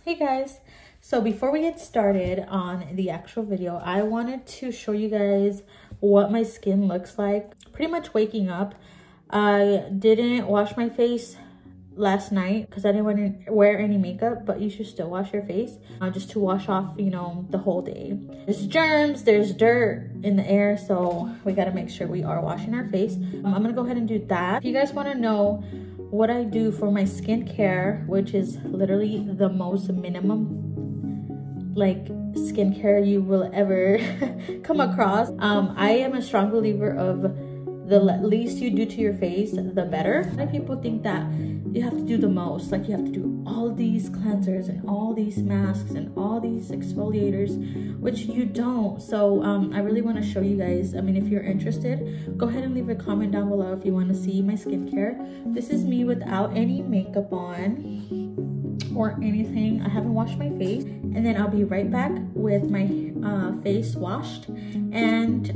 Hey guys, so before we get started on the actual video, I wanted to show you guys what my skin looks like. Pretty much waking up. I didn't wash my face last night because I didn't want to wear any makeup, but you should still wash your face just to wash off, you know, the whole day. There's germs, there's dirt in the air, so we got to make sure we are washing our face. I'm gonna go ahead and do that. If you guys want to know what I do for my skincare, which is literally the most minimum like skincare you will ever come across, I am a strong believer of the least you do to your face, the better. A lot of people think that you have to do the most, like you have to do all these cleansers and all these masks and all these exfoliators, which you don't. So I really want to show you guys. I mean, if you're interested, go ahead and leave a comment down below if you want to see my skincare. This is me without any makeup on or anything. I haven't washed my face, and then I'll be right back with my face washed, and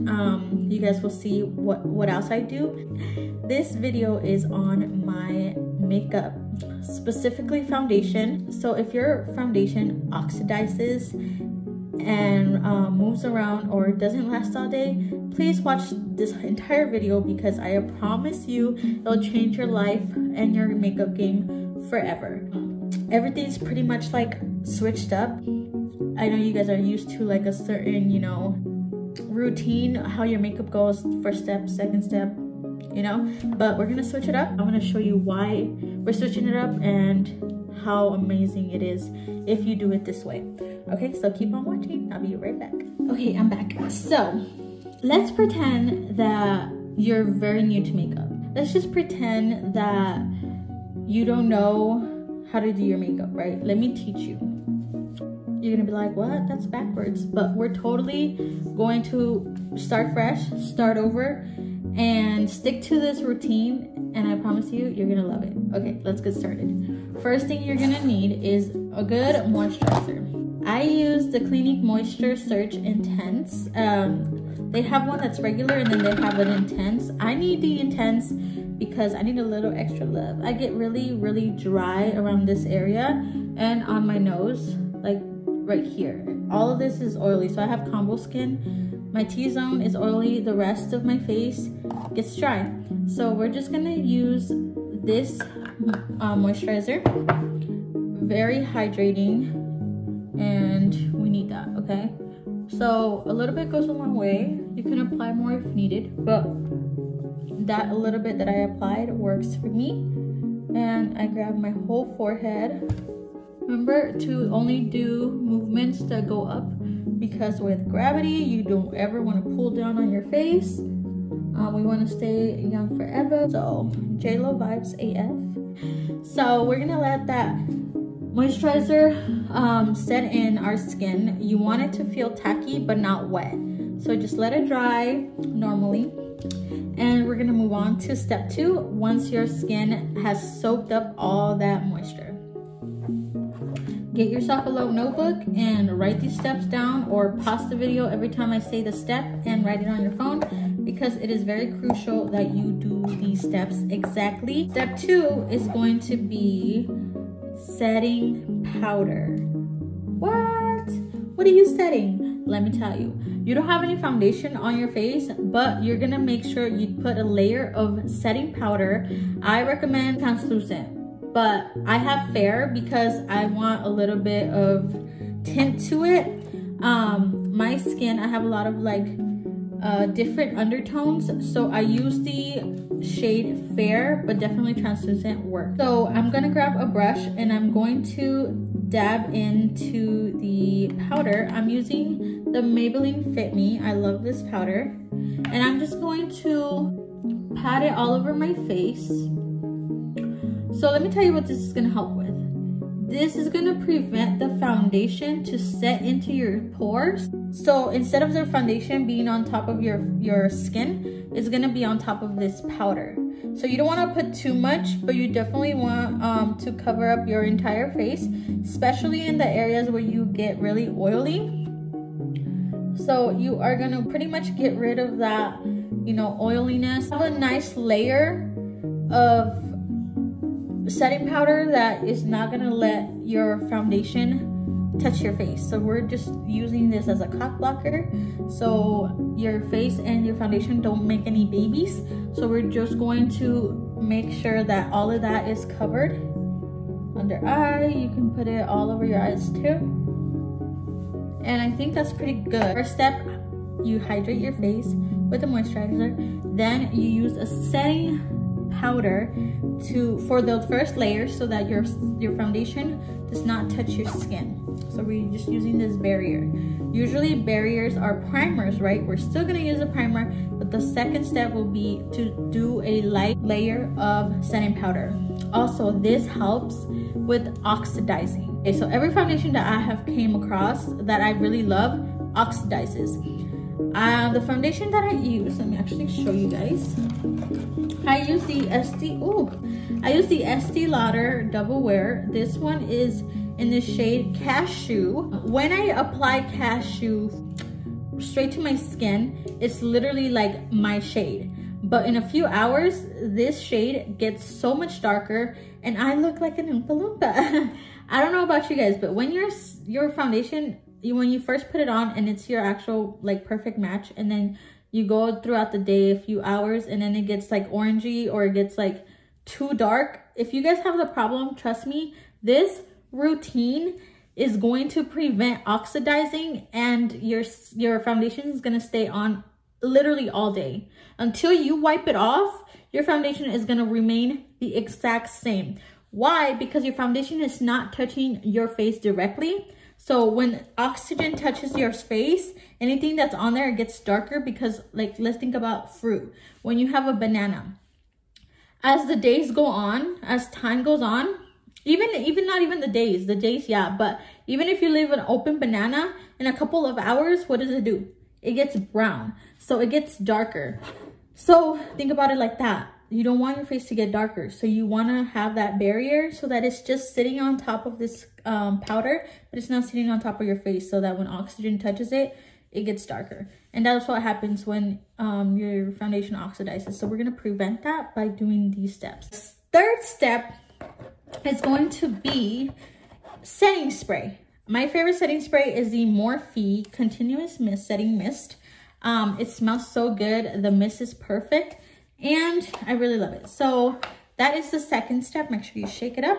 you guys will see what else I do. This video is on my makeup, specifically foundation. So if your foundation oxidizes and moves around or doesn't last all day, please watch this entire video, because I promise you it'll change your life and your makeup game forever. Everything's pretty much like switched up. I know you guys are used to like a certain, you know, routine, how your makeup goes, first step, second step, you know, but we're gonna switch it up. I'm gonna show you why we're switching it up and how amazing it is if you do it this way. Okay, so keep on watching. I'll be right back. Okay, I'm back. So let's pretend that you're very new to makeup. Let's just pretend that you don't know how to do your makeup, right? Let me teach you. You're gonna be like, what? That's backwards. But we're totally going to start fresh, start over, and stick to this routine, and I promise you, you're gonna love it. Okay, let's get started. First thing you're gonna need is a good moisturizer. I use the Clinique Moisture Surge Intense. They have one that's regular, and then they have an intense. I need the intense because I need a little extra love. I get really dry around this area and on my nose, like right here. All of this is oily, so I have combo skin. My T-zone is oily, the rest of my face gets dry. So we're just gonna use this moisturizer. Very hydrating, and we need that, okay? So a little bit goes a long way. You can apply more if needed, but that a little bit that I applied works for me. And I grab my whole forehead. Remember to only do movements that go up, because with gravity, you don't ever want to pull down on your face. We want to stay young forever. So J-Lo vibes AF. So we're gonna let that moisturizer set in our skin. You want it to feel tacky but not wet. So just let it dry normally. And we're gonna move on to step 2 once your skin has soaked up all that moisture. Get yourself a little notebook and write these steps down, or pause the video every time I say the step and write it on your phone, because it is very crucial that you do these steps exactly. Step 2 is going to be setting powder. What are you setting? Let me tell you. You don't have any foundation on your face, but you're gonna make sure you put a layer of setting powder. I recommend translucent, but I have fair because I want a little bit of tint to it. My skin, I have a lot of like different undertones, so I use the shade fair, but definitely translucent work. So I'm gonna grab a brush and I'm going to dab into the powder. I'm using the Maybelline Fit Me. I love this powder, and I'm just going to pat it all over my face. So let me tell you what this is gonna help with. This is gonna prevent the foundation to set into your pores. So instead of the foundation being on top of your skin, it's gonna be on top of this powder. So you don't wanna put too much, but you definitely want to cover up your entire face, especially in the areas where you get really oily. So you are gonna pretty much get rid of that, you know, oiliness. Have a nice layer of setting powder that is not gonna let your foundation touch your face. So we're just using this as a cock blocker, so your face and your foundation don't make any babies. So we're just going to make sure that all of that is covered. Under eye, you can put it all over your eyes too. And I think that's pretty good. First step, you hydrate your face with a moisturizer. Then you use a setting powder for the first layer so that your foundation does not touch your skin. So we're just using this barrier. Usually barriers are primers, right? We're still gonna use a primer, but the second step will be to do a light layer of setting powder. Also, this helps with oxidizing. Okay, so every foundation that I have came across that I really love oxidizes. The foundation that I use, let me actually show you guys. I use the Estée Lauder Double Wear. This one is in the shade Cashew. When I apply Cashew straight to my skin, it's literally like my shade. But in a few hours, this shade gets so much darker and I look like an Oompa Loompa. I don't know about you guys, but when your foundation, when you first put it on and it's your actual like perfect match, and then you go throughout the day, a few hours, and then it gets like orangey or it gets like too dark. If you guys have the problem, trust me, this routine is going to prevent oxidizing, and your foundation is going to stay on literally all day. Until you wipe it off, your foundation is going to remain the exact same. Why? Because your foundation is not touching your face directly. So when oxygen touches your face, anything that's on there gets darker, because like, let's think about fruit. When you have a banana, as the days go on, as time goes on, even not even the days, yeah, but even if you leave an open banana in a couple of hours, what does it do? It gets brown, so it gets darker. So think about it like that. You don't want your face to get darker, so you want to have that barrier so that it's just sitting on top of this powder, but it's not sitting on top of your face, so that when oxygen touches it, it gets darker. And that's what happens when your foundation oxidizes. So we're going to prevent that by doing these steps. Third step is going to be setting spray. My favorite setting spray is the Morphe Continuous Mist Setting Mist. It smells so good. The mist is perfect, and I really love it. So that is the second step. Make sure you shake it up.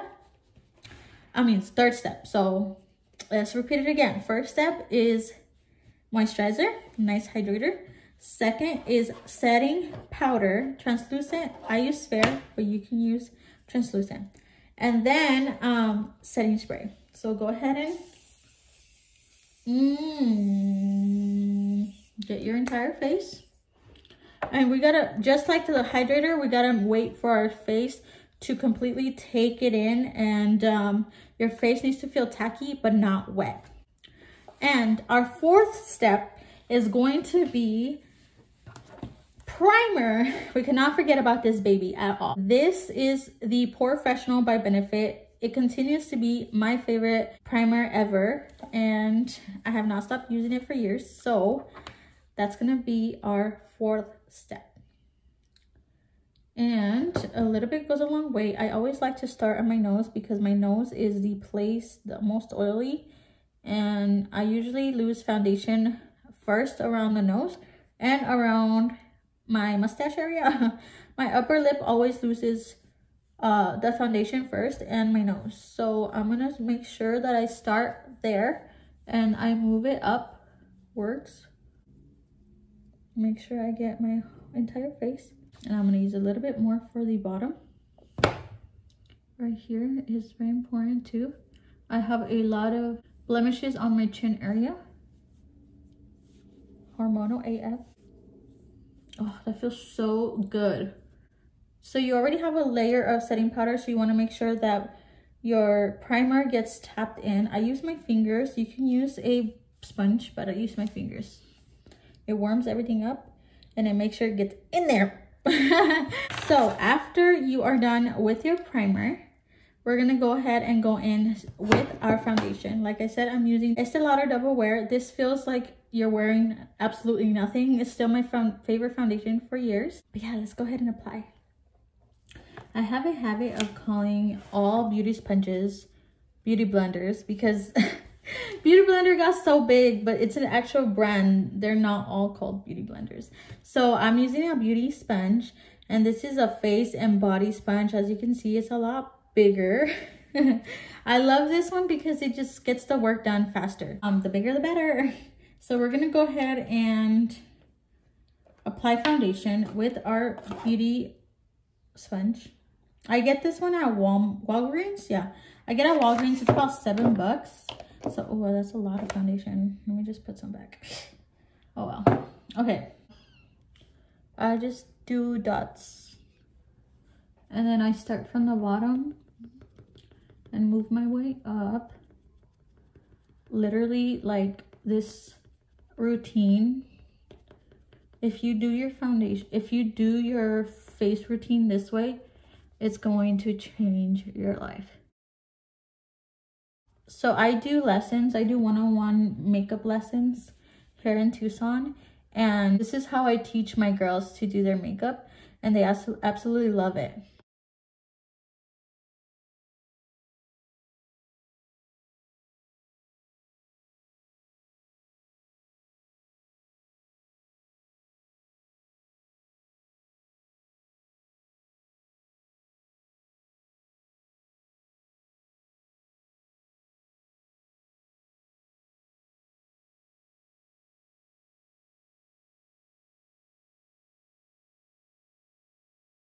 It's third step. So let's repeat it again. First step is moisturizer, nice hydrator. Second is setting powder, translucent. I use fair, but you can use translucent. And then setting spray. So go ahead and get your entire face. And we gotta, just like the hydrator, we gotta wait for our face to completely take it in, and your face needs to feel tacky but not wet. And our fourth step is going to be primer. We cannot forget about this baby at all. This is the PORE Fessional by Benefit. It continues to be my favorite primer ever, and I have not stopped using it for years. So that's gonna be our fourth step. And a little bit goes a long way. I always like to start on my nose because my nose is the place the most oily, and I usually lose foundation first around the nose and around my mustache area. My upper lip always loses the foundation first, and my nose. So I'm gonna make sure that I start there and I move it upwards. Make sure I get my entire face. And I'm gonna use a little bit more for the bottom. Right here is very important too. I have a lot of blemishes on my chin area. Hormonal AF. Oh, that feels so good. So you already have a layer of setting powder, so you want to make sure that your primer gets tapped in. I use my fingers. You can use a sponge, but I use my fingers. It warms everything up and it makes sure it gets in there. So after you are done with your primer, we're gonna go ahead and go in with our foundation. Like I said, I'm using Estée Lauder Double Wear. This feels like you're wearing absolutely nothing. It's still my favorite foundation for years. But yeah, let's go ahead and apply. I have a habit of calling all beauty sponges beauty blenders because Beauty Blender got so big, but it's an actual brand. They're not all called beauty blenders. So I'm using a beauty sponge, and this is a face and body sponge. As you can see, it's a lot bigger. I love this one because it just gets the work done faster. The bigger the better. So we're gonna go ahead and apply foundation with our beauty sponge. I get this one at Walgreens. Yeah, I get at Walgreens. It's about $7. So, oh, that's a lot of foundation. Let me just put some back. Oh, well. Okay. I just do dots. And then I start from the bottom and move my way up. Literally, like this routine. If you do your foundation, if you do your face routine this way, it's going to change your life. So I do lessons. I do one-on-one makeup lessons here in Tucson. And this is how I teach my girls to do their makeup. And they absolutely love it.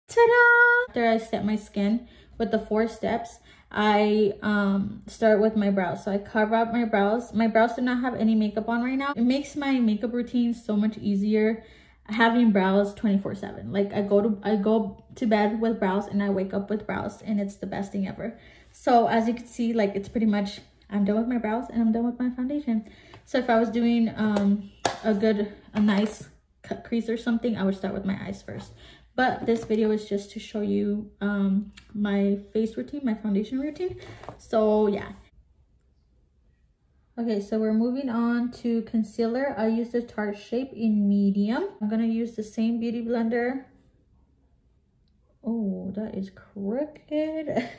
Ta-da! After I set my skin with the 4 steps, I start with my brows. So I carve out my brows. My brows do not have any makeup on right now. It makes my makeup routine so much easier having brows 24/7. Like I go to bed with brows and I wake up with brows, and it's the best thing ever. So as you can see, like it's pretty much, I'm done with my brows and I'm done with my foundation. So if I was doing a nice cut crease or something, I would start with my eyes first. But this video is just to show you my face routine, my foundation routine. So yeah. Okay, so we're moving on to concealer. I use the Tarte Shape in medium. I'm gonna use the same beauty blender. Oh, that is crooked.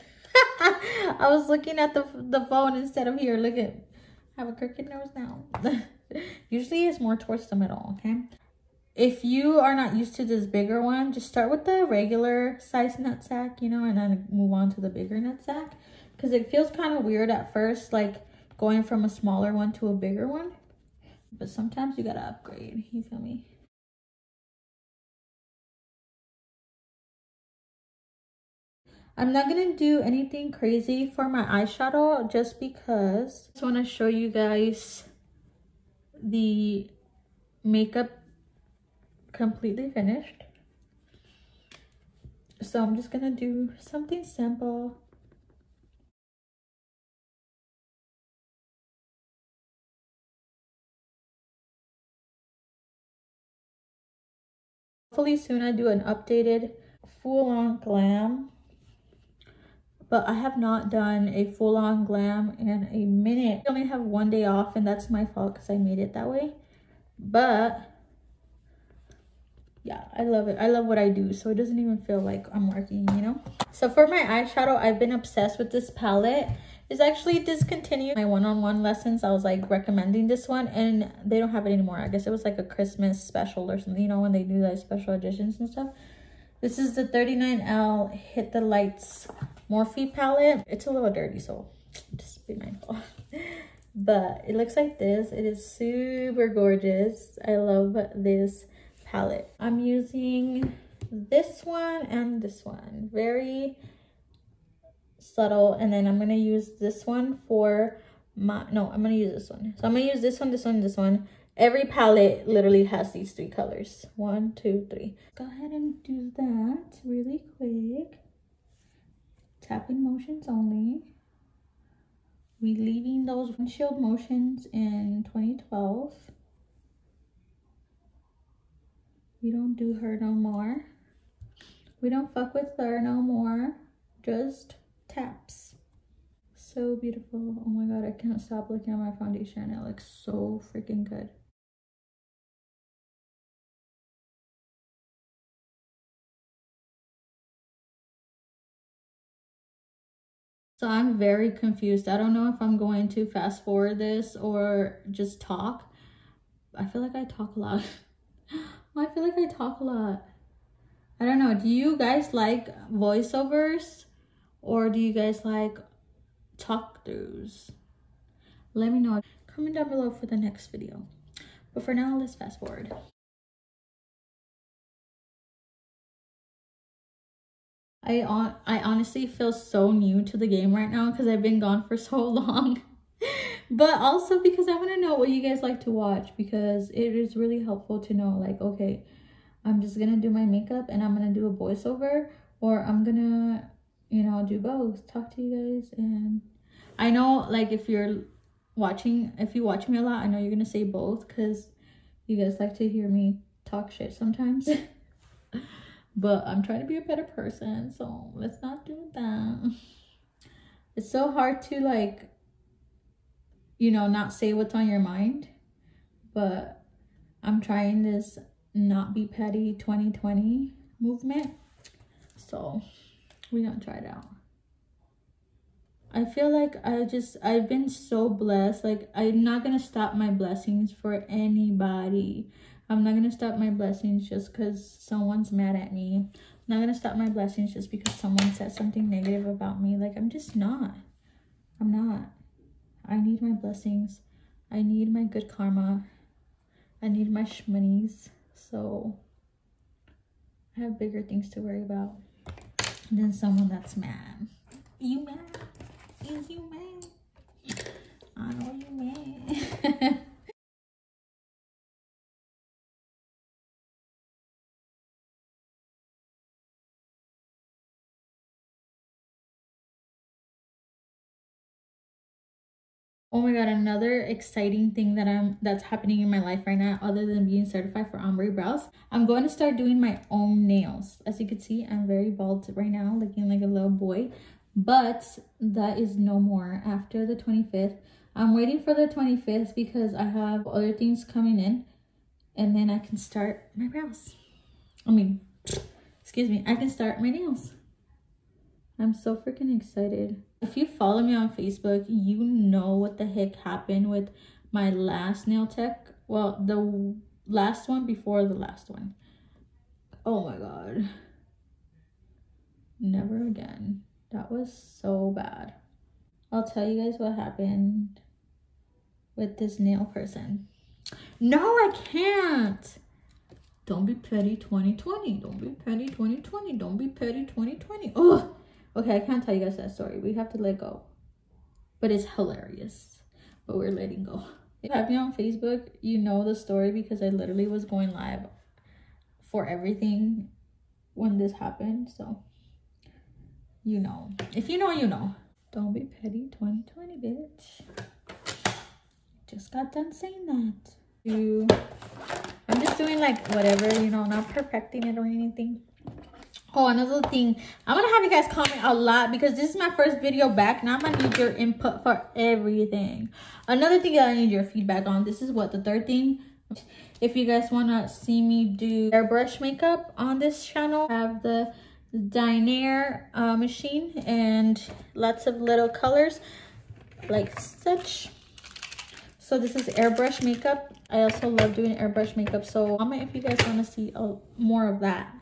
I was looking at the phone instead of here. Look at, I have a crooked nose now. Usually it's more towards the middle, okay? If you are not used to this bigger one, just start with the regular size nutsack, you know, and then move on to the bigger nutsack. Because it feels kind of weird at first, like going from a smaller one to a bigger one. But sometimes you gotta upgrade, you feel me? I'm not gonna do anything crazy for my eyeshadow just because I just want to show you guys the makeup completely finished. So I'm just gonna do something simple. Hopefully soon I do an updated full-on glam. But I have not done a full-on glam in a minute. I only have 1 day off, and that's my fault because I made it that way. But yeah, I love it. I love what I do, so it doesn't even feel like I'm working, you know? So for my eyeshadow, I've been obsessed with this palette. It's actually discontinued. My one-on-one lessons, I was like recommending this one, and they don't have it anymore. I guess it was like a Christmas special or something, you know, when they do like special editions and stuff. This is the 39L Hit the Lights Morphe palette. It's a little dirty, so just be mindful. But it looks like this. It is super gorgeous. I love this palette. I'm using this one and this one. Very subtle. And then I'm going to use this one for my... No, I'm going to use this one. So I'm going to use this one, this one, this one. Every palette literally has these 3 colors. 1, 2, 3. Go ahead and do that really quick. Tapping motions only. We leaving those windshield motions in 2012. We don't do her no more. We don't fuck with her no more. Just taps. So beautiful. Oh my god, I can't stop looking at my foundation. It looks so freaking good. So I'm very confused. I don't know if I'm going to fast forward this or just talk. I feel like I talk a lot. I feel like I talk a lot. I don't know. Do you guys like voiceovers or do you guys like talk throughs? Let me know. Comment down below for the next video. But for now, let's fast forward. I honestly feel so new to the game right now because I've been gone for so long. But also because I want to know what you guys like to watch, because it is really helpful to know, like, okay, I'm just gonna do my makeup and I'm gonna do a voiceover, or I'm gonna, you know, do both, talk to you guys. And I know, like, if you watch me a lot, I know you're gonna say both because you guys like to hear me talk shit sometimes. But I'm trying to be a better person, so let's not do that. It's so hard to, like, you know, not say what's on your mind. But I'm trying this not be petty 2020 movement. So we're gonna try it out. I feel like I've been so blessed. Like, I'm not gonna stop my blessings for anybody. I'm not gonna stop my blessings just because someone's mad at me. I'm not gonna stop my blessings just because someone said something negative about me. Like, I'm just not. I'm not. I need my blessings. I need my good karma. I need my shmonies. So I have bigger things to worry about than someone that's mad. You mad? Is you mad? I know you mad. Oh my god, another exciting thing that's happening in my life right now, other than being certified for ombre brows, I'm going to start doing my own nails. As you can see, I'm very bald right now, looking like a little boy, but that is no more after the 25th. I'm waiting for the 25th because I have other things coming in, and then I can start my brows. Excuse me, I can start my nails. I'm so freaking excited. If you follow me on Facebook, you know what the heck happened with my last nail tech. Well, the last one before the last one. Oh my god. Never again. That was so bad. I'll tell you guys what happened with this nail person. No, I can't. Don't be petty 2020. Don't be petty 2020. Don't be petty 2020. Oh. Okay, I can't tell you guys that story. We have to let go. But it's hilarious. But we're letting go. If you have me on Facebook, you know the story because I literally was going live for everything when this happened. So, you know. If you know, you know. Don't be petty 2020, bitch. Just got done saying that. I'm just doing like whatever, you know, not perfecting it or anything. Oh, another thing, I'm gonna have you guys comment a lot because this is my first video back and I'm gonna need your input for everything. Another thing that I need your feedback on, this is what, the third thing. If you guys want to see me do airbrush makeup on this channel, I have the Dinair machine and lots of little colors like such. So this is airbrush makeup. I also love doing airbrush makeup, so comment if you guys want to see more of that.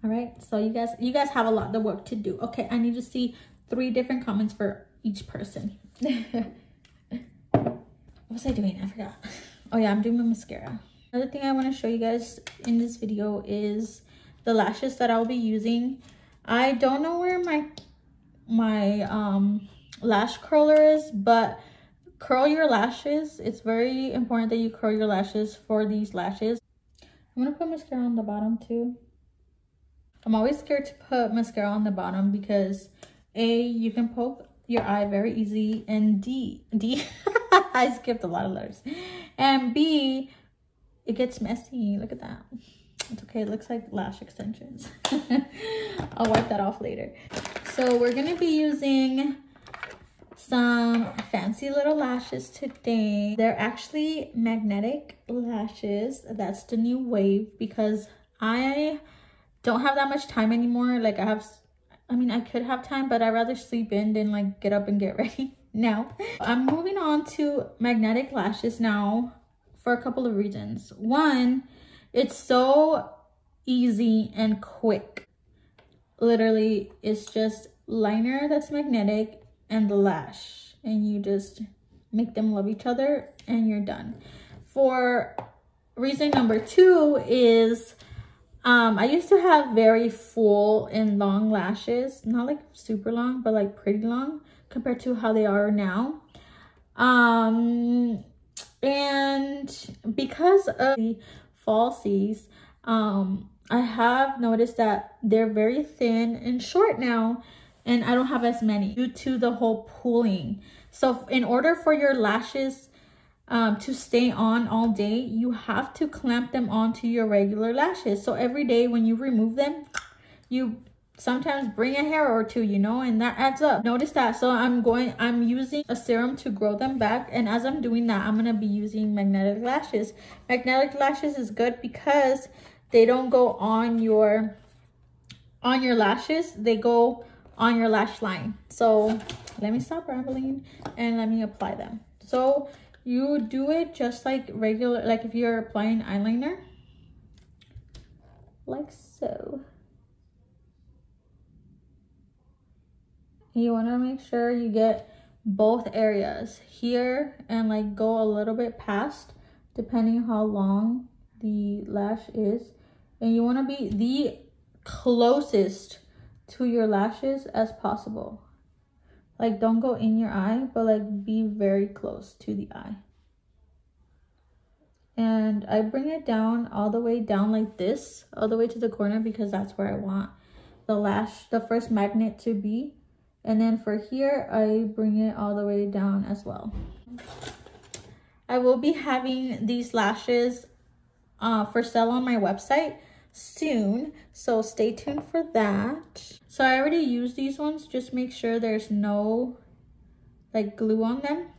All right, so you guys have a lot of work to do. Okay, I need to see 3 different comments for each person. What was I doing? I forgot. Oh yeah, I'm doing my mascara. Another thing I want to show you guys in this video is the lashes that I'll be using. I don't know where my lash curler is, but curl your lashes. It's very important that you curl your lashes for these lashes. I'm gonna put mascara on the bottom too. I'm always scared to put mascara on the bottom because A, you can poke your eye very easily, and D, I skipped a lot of letters, and B, it gets messy. Look at that. It's okay, it looks like lash extensions. I'll wipe that off later. So we're gonna be using some fancy little lashes today. They're actually magnetic lashes. That's the new wave because I don't have that much time anymore. Like I mean, I could have time, but I'd rather sleep in than like get up and get ready now. I'm moving on to magnetic lashes now for a couple of reasons. One, it's so easy and quick. Literally, it's just liner that's magnetic and the lash, and you just make them love each other and you're done. For reason number two is I used to have very full and long lashes, not like super long, but like pretty long compared to how they are now. And because of the falsies, I have noticed that they're very thin and short now, and I don't have as many due to the whole pooling. So in order for your lashes to stay on all day, you have to clamp them onto your regular lashes. So every day when you remove them, you sometimes bring a hair or two, you know, and that adds up. Notice that. So I'm using a serum to grow them back, and as I'm doing that, I'm gonna be using magnetic lashes. Magnetic lashes is good because they don't go on your lashes, they go on your lash line. So let me stop rambling and let me apply them. So you do it just like regular, like if you're applying eyeliner, like so. You want to make sure you get both areas here and like go a little bit past, depending how long the lash is. And you want to be the closest to your lashes as possible. Like, don't go in your eye, but like be very close to the eye. And I bring it down all the way down like this, all the way to the corner, because that's where I want the first magnet to be. And then for here, I bring it all the way down as well. I will be having these lashes for sale on my website soon, so stay tuned for that. So I already used these ones. Just make sure there's no like glue on them,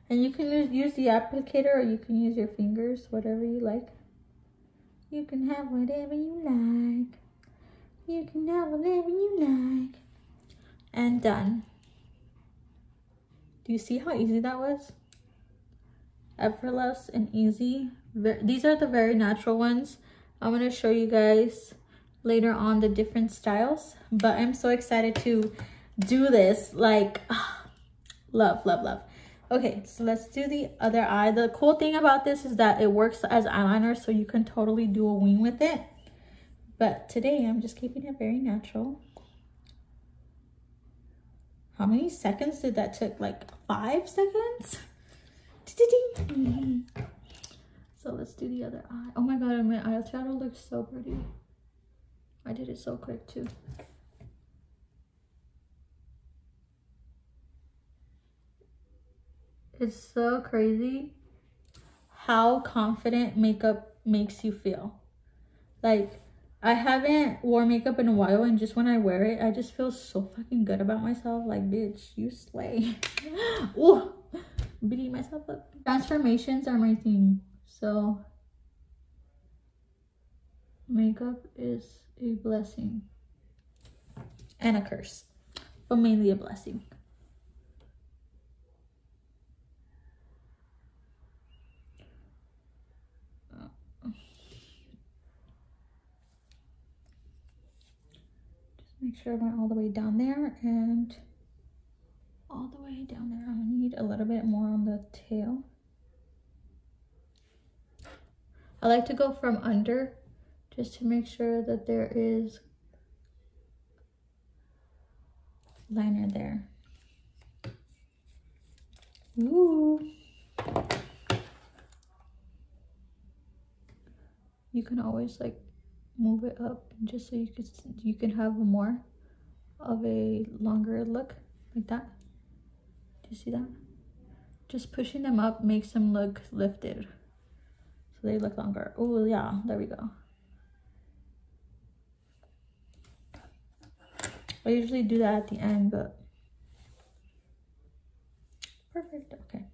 and you can use the applicator or you can use your fingers, whatever you like. You can have whatever you like. You can have whatever you like. And done. Do you see how easy that was? Effortless and easy. These are the very natural ones. I'm going to show you guys later on the different styles, but I'm so excited to do this. Like, love, love, love. Okay, so let's do the other eye. The cool thing about this is that it works as eyeliner, so you can totally do a wing with it. But today I'm just keeping it very natural. How many seconds did that take? Like 5 seconds? So let's do the other eye. Oh my god, my eyeshadow looks so pretty. I did it so quick too. It's so crazy how confident makeup makes you feel. Like, I haven't worn makeup in a while, and just when I wear it, I just feel so fucking good about myself. Like, bitch, you slay. Ooh, beating myself up. Transformations are my thing, so makeup is a blessing and a curse, but mainly a blessing. Make sure I went all the way down there and all the way down there. I need a little bit more on the tail. I like to go from under just to make sure that there is liner there. Ooh. You can always like move it up just so you can have more of a longer look like that. Do you see that? Just pushing them up makes them look lifted, so they look longer. Oh yeah, there we go. I usually do that at the end, but perfect. Okay,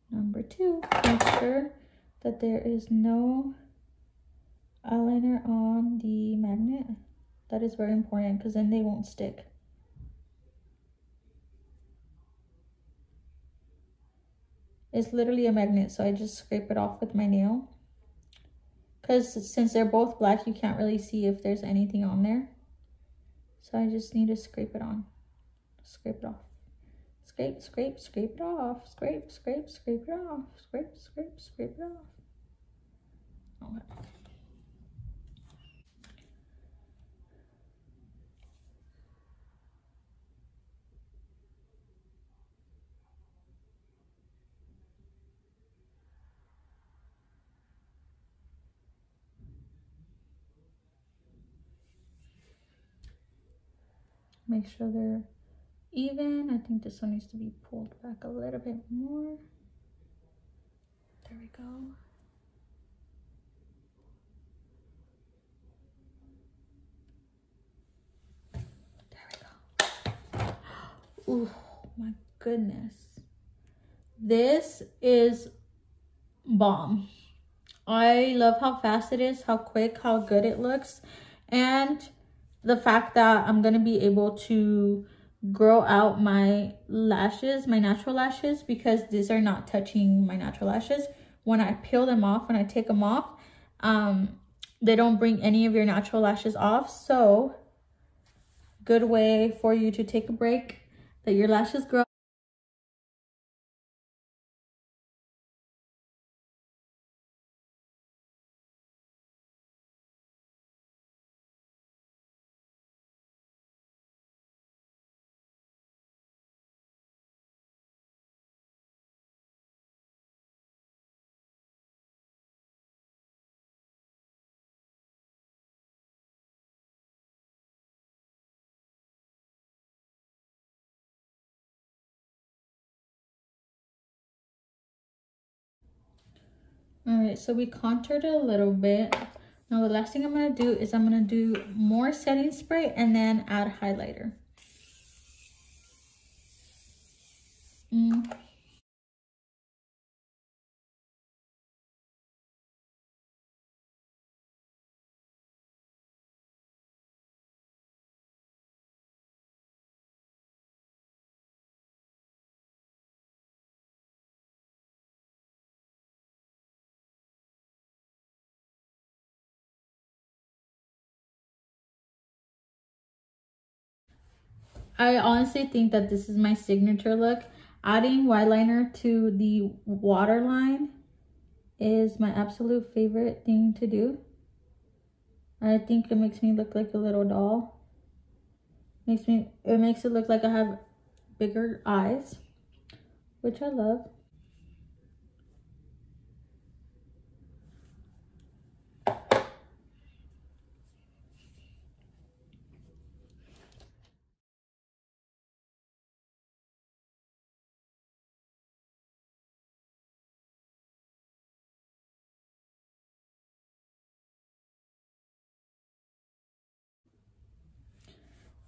number 2, make sure that there is no eyeliner on the magnet. That is very important because then they won't stick. It's literally a magnet, so I just scrape it off with my nail. Because since they're both black, you can't really see if there's anything on there. So I just need to scrape it on. Scrape it off. Scrape, scrape, scrape it off. Scrape, scrape, scrape it off. Scrape, scrape, scrape it off. Okay. Make sure they're even. I think this one needs to be pulled back a little bit more. There we go. There we go. Oh my goodness. This is bomb. I love how fast it is, how quick, how good it looks, and the fact that I'm gonna be able to grow out my lashes, my natural lashes, because these are not touching my natural lashes. When I peel them off, when I take them off, they don't bring any of your natural lashes off. So good way for you to take a break, let your lashes grow. All right, so we contoured a little bit. Now the last thing I'm gonna do is I'm gonna do more setting spray and then add highlighter. I honestly think that this is my signature look. Adding white liner to the waterline is my absolute favorite thing to do. I think it makes me look like a little doll. It makes it look like I have bigger eyes, which I love.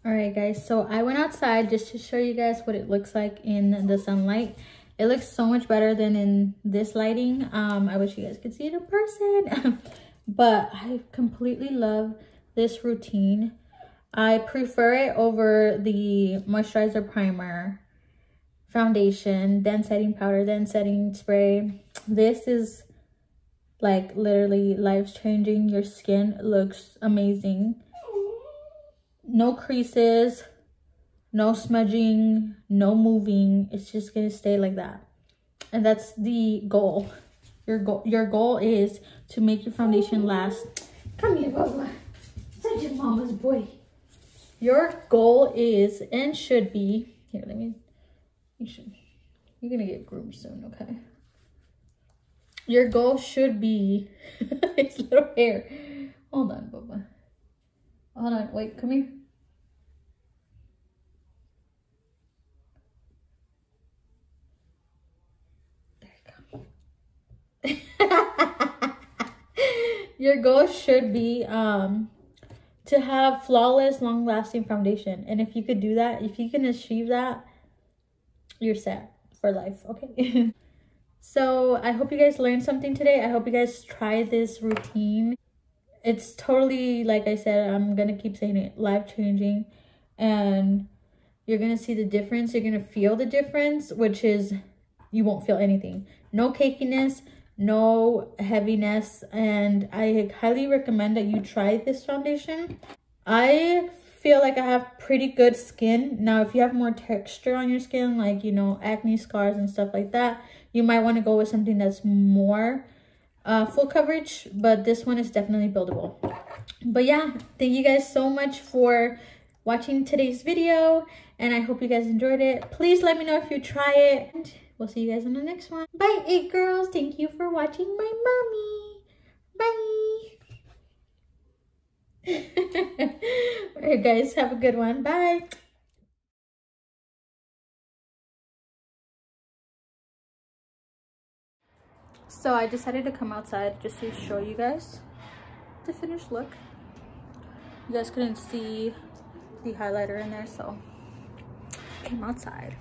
All right, guys, so I went outside just to show you guys what it looks like in the sunlight. It looks so much better than in this lighting. I wish you guys could see it in person. But I completely love this routine. I prefer it over the moisturizer, primer, foundation, then setting powder, then setting spray. This is like literally life-changing. Your skin looks amazing. No creases, no smudging, no moving. It's just gonna stay like that. And that's the goal. Your goal is to make your foundation last. Come here, Bubba. Such a mama's boy. Your goal is and should be, here, you're gonna get groomed soon, okay? Your goal should be, it's little hair. Hold on, Bubba. Hold on, wait, come here. There you go. Your goal should be to have flawless, long-lasting foundation. And if you could do that, if you can achieve that, you're set for life, okay? So I hope you guys learned something today. I hope you guys try this routine. it's totally, like I said, I'm gonna keep saying it, life changing, and you're gonna see the difference. You're gonna feel the difference, which is you won't feel anything. No cakiness, no heaviness, and I highly recommend that you try this foundation. I feel like I have pretty good skin. Now, if you have more texture on your skin, like, you know, acne scars and stuff like that, you might want to go with something that's more full coverage, but this one is definitely buildable. But yeah, thank you guys so much for watching today's video, and I hope you guys enjoyed it. Please let me know if you try it, and we'll see you guys in the next one. Bye, it girls. Thank you for watching my mommy. Bye. Alright guys, have a good one. Bye. So I decided to come outside just to show you guys the finished look. You guys couldn't see the highlighter in there, so I came outside.